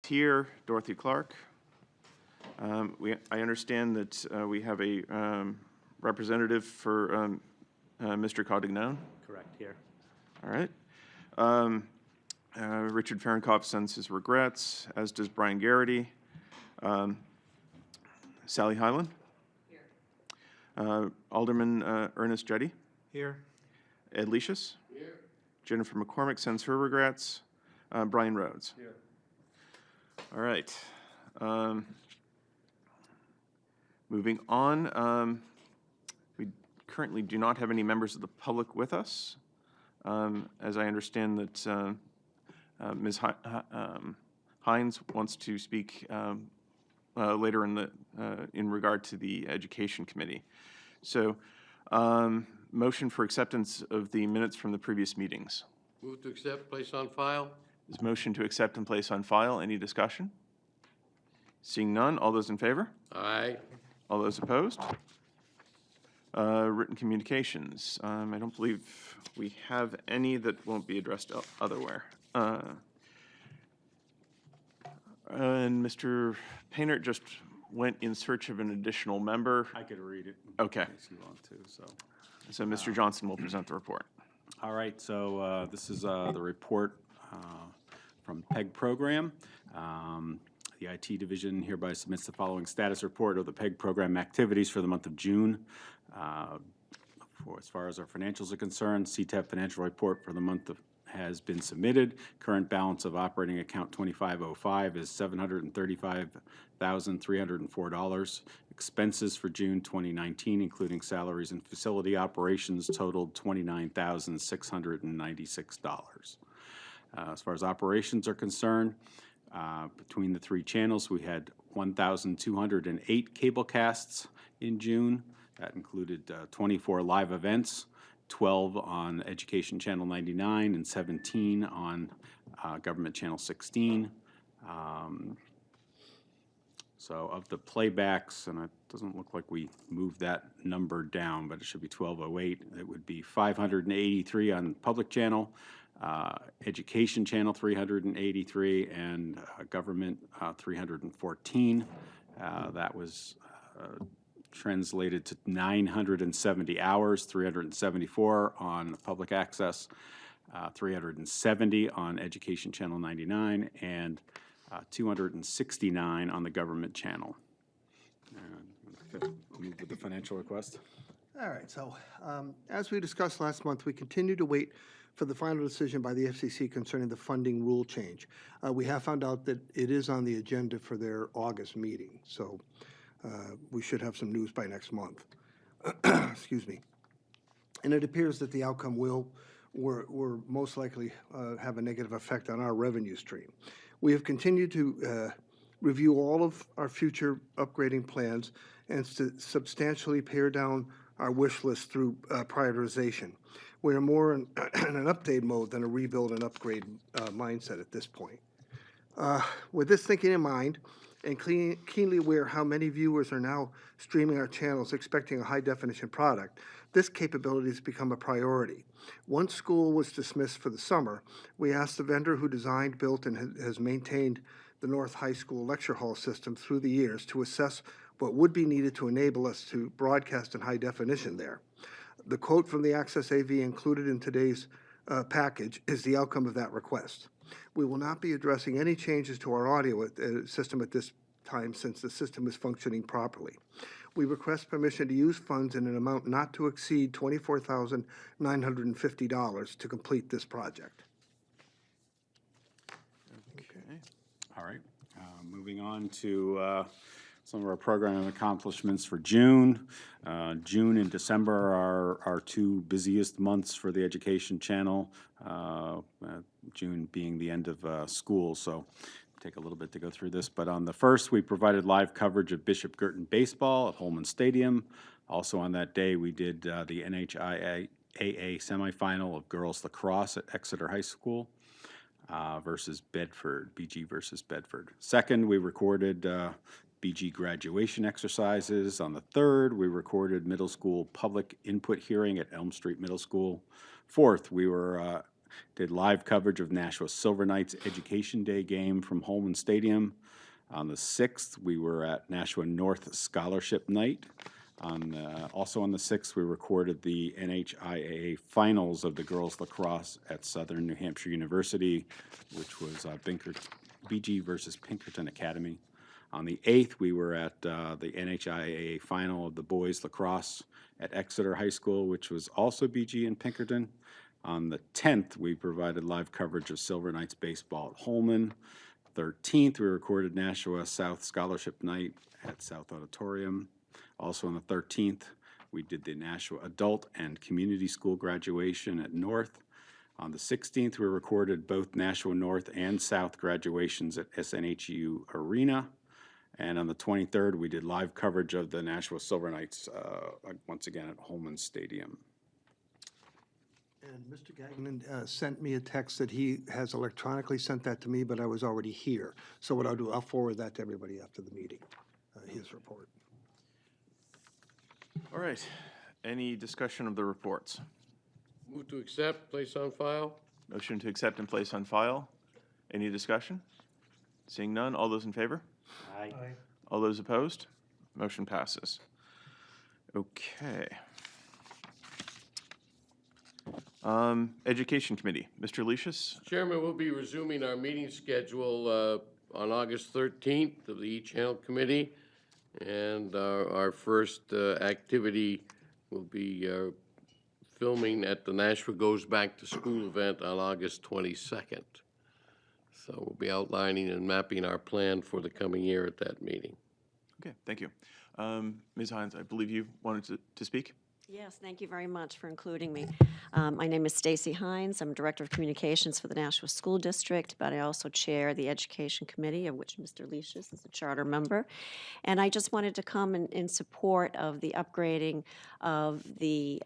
here, Dorothy Clark. I understand that we have a representative for Mr. Codignone. Correct, here. All right. Richard Ferenkopf sends his regrets, as does Brian Garrity. Sally Hyland. Here. Alderman Ernest Jetty. Here. Ed Lecious. Here. Jennifer McCormick sends her regrets. Brian Rhodes. Here. All right. Moving on, we currently do not have any members of the public with us. As I understand that Ms. Hines wants to speak later in regard to the Education Committee. So, motion for acceptance of the minutes from the previous meetings. Move to accept, place on file. Is motion to accept and place on file. Any discussion? Seeing none, all those in favor? Aye. All those opposed? Written communications. I don't believe we have any that won't be addressed otherwhere. And Mr. Painter just went in search of an additional member. I could read it. Okay. In case you want to, So Mr. Johnson will present the report. All right, so this is the report from PEG program. The IT division hereby submits the following status report of the PEG program activities for the month of June. As far as our financials are concerned, CTEP financial report for the month has been submitted. Current balance of operating account 2505 is $735,304. Expenses for June 2019, including salaries and facility operations, totaled $29,696. As far as operations are concerned, between the three channels, we had 1,208 cable casts in June. That included 24 live events, 12 on Education Channel 99 and 17 on Government Channel 16. So of the playbacks, and it doesn't look like we moved that number down, but it should be 1208. It would be 583 on Public Channel, Education Channel 383, and Government 314. That was translated to 970 hours, 374 on public access, 370 on Education Channel 99, and 269 on the Government Channel. Move with the financial request. All right, so as we discussed last month, we continue to wait for the final decision by the FCC concerning the funding rule change. We have found out that it is on the agenda for their August meeting, so we should have some news by next month. Excuse me. And it appears that the outcome will most likely have a negative effect on our revenue stream. We have continued to review all of our future upgrading plans and to substantially pare down our wish list through prioritization. We're more in an update mode than a rebuild and upgrade mindset at this point. With this thinking in mind, and keenly aware how many viewers are now streaming our channels expecting a high-definition product, this capability has become a priority. Once school was dismissed for the summer, we asked the vendor who designed, built, and has maintained the North High School lecture hall system through the years to assess what would be needed to enable us to broadcast in high definition there. The quote from the Access AV included in today's package is the outcome of that request. We will not be addressing any changes to our audio system at this time since the system is functioning properly. We request permission to use funds in an amount not to exceed $24,950 to complete this project. Okay. All right. Moving on to some of our program accomplishments for June. June and December are our two busiest months for the Education Channel, June being the end of school, so take a little bit to go through this. But on the first, we provided live coverage of Bishop Girton baseball at Holman Stadium. Also on that day, we did the NHIAA semifinal of girls lacrosse at Exeter High School versus Bedford, BG versus Bedford. Second, we recorded BG graduation exercises. On the third, we recorded middle school public input hearing at Elm Street Middle School. Fourth, we were did live coverage of Nashua Silver Knights Education Day game from Holman Stadium. On the 6th, we were at Nashua North Scholarship Night. Also on the 6th, we recorded the NHIAA Finals of the girls lacrosse at Southern New Hampshire University, which was BG versus Pinkerton Academy. On the 8th, we were at the NHIAA Final of the boys lacrosse at Exeter High School, which was also BG and Pinkerton. On the 10th, we provided live coverage of Silver Knights baseball at Holman. 13th, we recorded Nashua South Scholarship Night at South Auditorium. Also on the 13th, we did the Nashua Adult and Community School graduation at North. On the 16th, we recorded both Nashua North and South graduations at SNHU Arena. And on the 23rd, we did live coverage of the Nashua Silver Knights, once again at Holman Stadium. And Mr. Gagnon sent me a text that he has electronically sent that to me, but I was already here. So what I'll do, I'll forward that to everybody after the meeting, his report. All right. Any discussion of the reports? Move to accept, place on file? Motion to accept and place on file. Any discussion? Seeing none, all those in favor? Aye. All those opposed? Motion passes. Okay. Education Committee, Mr. Lucius? Chairman, we'll be resuming our meeting schedule on August 13th of the E-Channel Committee. And our first activity will be filming at the Nashua Goes Back to School event on August 22nd. So we'll be outlining and mapping our plan for the coming year at that meeting. Okay, thank you. Ms. Hines, I believe you wanted to speak? Yes, thank you very much for including me. My name is Stacy Hines. I'm Director of Communications for the Nashua School District, but I also chair the Education Committee, of which Mr. Lucius is a charter member. And I just wanted to come in support of the upgrading of the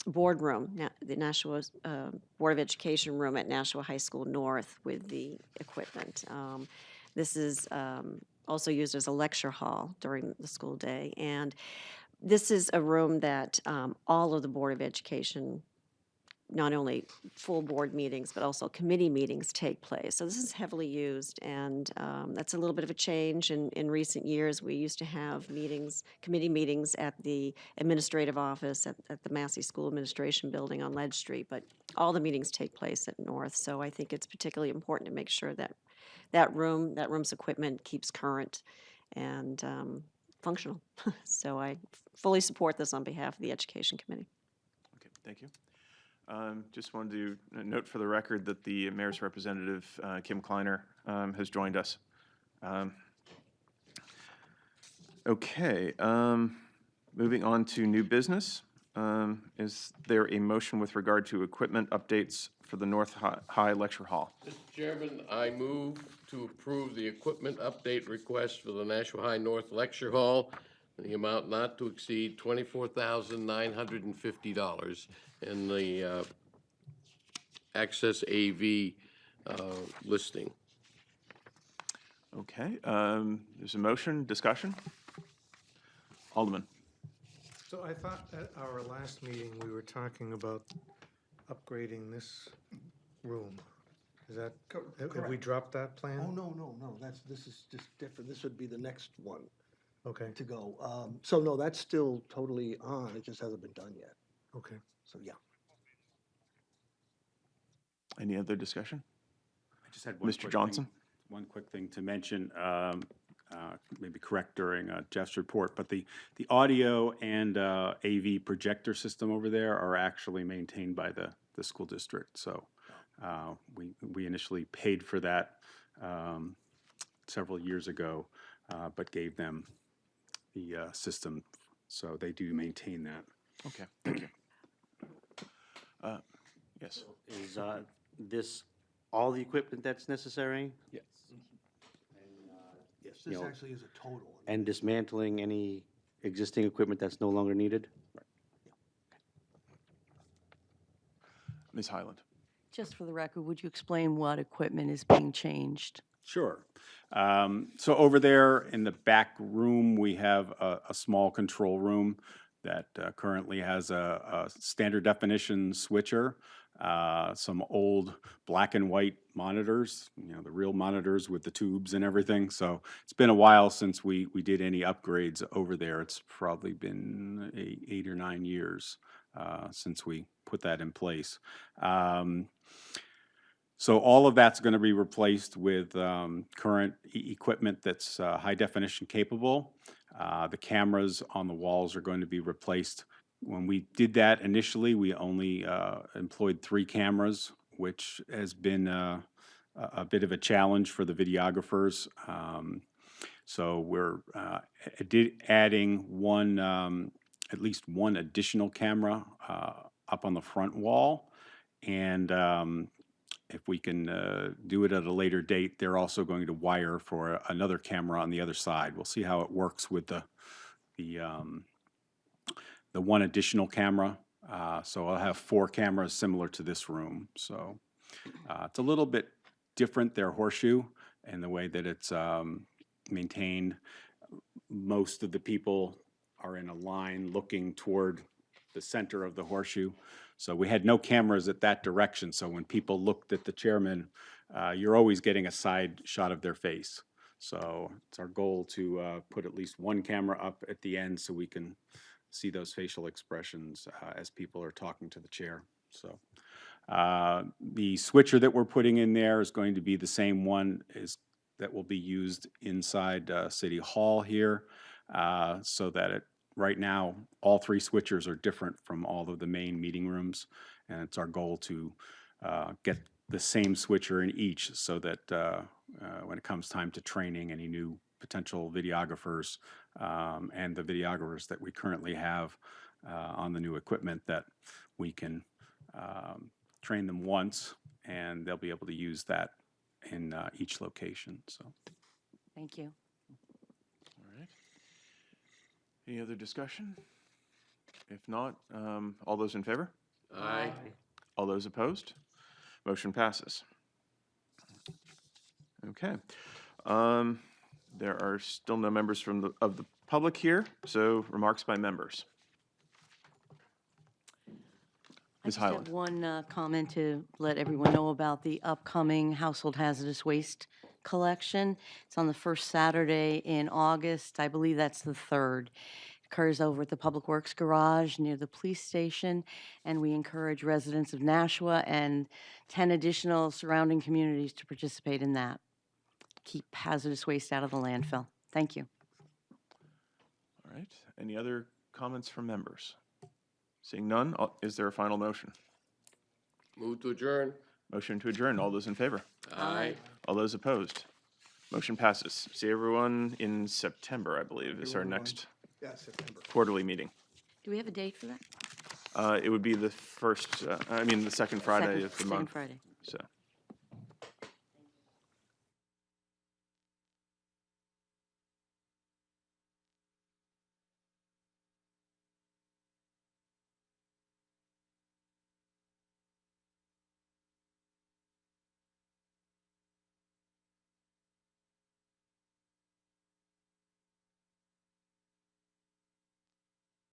boardroom, the Nashua Board of Education room at Nashua High School North with the equipment. This is also used as a lecture hall during the school day. And this is a room that all of the Board of Education, not only full board meetings, but also committee meetings take place. So this is heavily used, and that's a little bit of a change. In recent years, we used to have meetings, committee meetings at the administrative office at the Massey School Administration Building on Ledge Street, but all the meetings take place at North. So I think it's particularly important to make sure that that room's equipment keeps current and functional. So I fully support this on behalf of the Education Committee. Okay, thank you. Just wanted to note for the record that the mayor's representative, Kim Kleiner, has joined us. Okay, moving on to new business. Is there a motion with regard to equipment updates for the North High Lecture Hall? Mr. Chairman, I move to approve the equipment update request for the Nashua High North Lecture Hall in the amount not to exceed $24,950 in the Access AV listing. Okay, there's a motion, discussion? Alderman. So I thought at our last meeting, we were talking about upgrading this room. Is that, have we dropped that plan? Oh, no, this is just different. This would be the next one Okay, to go. So no, that's still totally on. It just hasn't been done yet. okay. So, yeah. Any other discussion? I just had one Mr. quick Johnson? thing- One quick thing to mention, maybe correct during Jeff's report, but the audio and AV projector system over there are actually maintained by the school district. So we initially paid for that several years ago, but gave them the system, so they do maintain that. Okay, thank you. Yes. Is this all the equipment that's necessary? Yes. Yes, You this know, actually is a total. And dismantling any existing equipment that's no longer needed? Ms. Highland. Just for the record, would you explain what equipment is being changed? Sure. So over there in the back room, we have a small control room that currently has a standard definition switcher some old black and white monitors, the real monitors with the tubes and everything. So it's been a while since we did any upgrades over there. It's probably been 8 or 9 years since we put that in place. So all of that's going to be replaced with current equipment that's high definition capable. The cameras on the walls are going to be replaced. When we did that initially, we only employed 3 cameras, which has been a bit of a challenge for the videographers. So we're adding at least one additional camera up on the front wall. And if we can do it at a later date, they're also going to wire for another camera on the other side. We'll see how it works with the one additional camera. So I'll have 4 cameras similar to this room. So it's a little bit different, their horseshoe, and the way that it's maintained. Most of the people are in a line looking toward the center of the horseshoe. So we had no cameras at that direction. So when people looked at the chairman, you're always getting a side shot of their face. So it's our goal to put at least 1 camera up at the end so we can see those facial expressions as people are talking to the chair. So the switcher that we're putting in there is going to be the same one that will be used inside City Hall here, so that right now all 3 switchers are different from all of the main meeting rooms, and it's our goal to get the same switcher in each so that when it comes time to training any new potential videographers and the videographers that we currently have on the new equipment, that we can train them once and they'll be able to use that in each location. So, Thank you. All right. Any other discussion? If not, all those in favor? Aye. All those opposed? Motion passes. Okay. There are still no members of the public here, so remarks by members. I Ms. just have Highland. one comment to let everyone know about the upcoming household hazardous waste collection. It's on the first Saturday in August. I believe that's the 3rd. It occurs over at the Public Works Garage near the police station, and we encourage residents of Nashua and 10 additional surrounding communities to participate in that. Keep hazardous waste out of the landfill. Thank you. All right. Any other comments from members? Seeing none, is there a final motion? Move to adjourn. Motion to adjourn. All those in favor? Aye. All those opposed? Motion passes. See everyone in September, I believe, is our next Yeah, September. quarterly meeting. Do we have a date for that? It would be the second Friday of the Second month. Friday. So.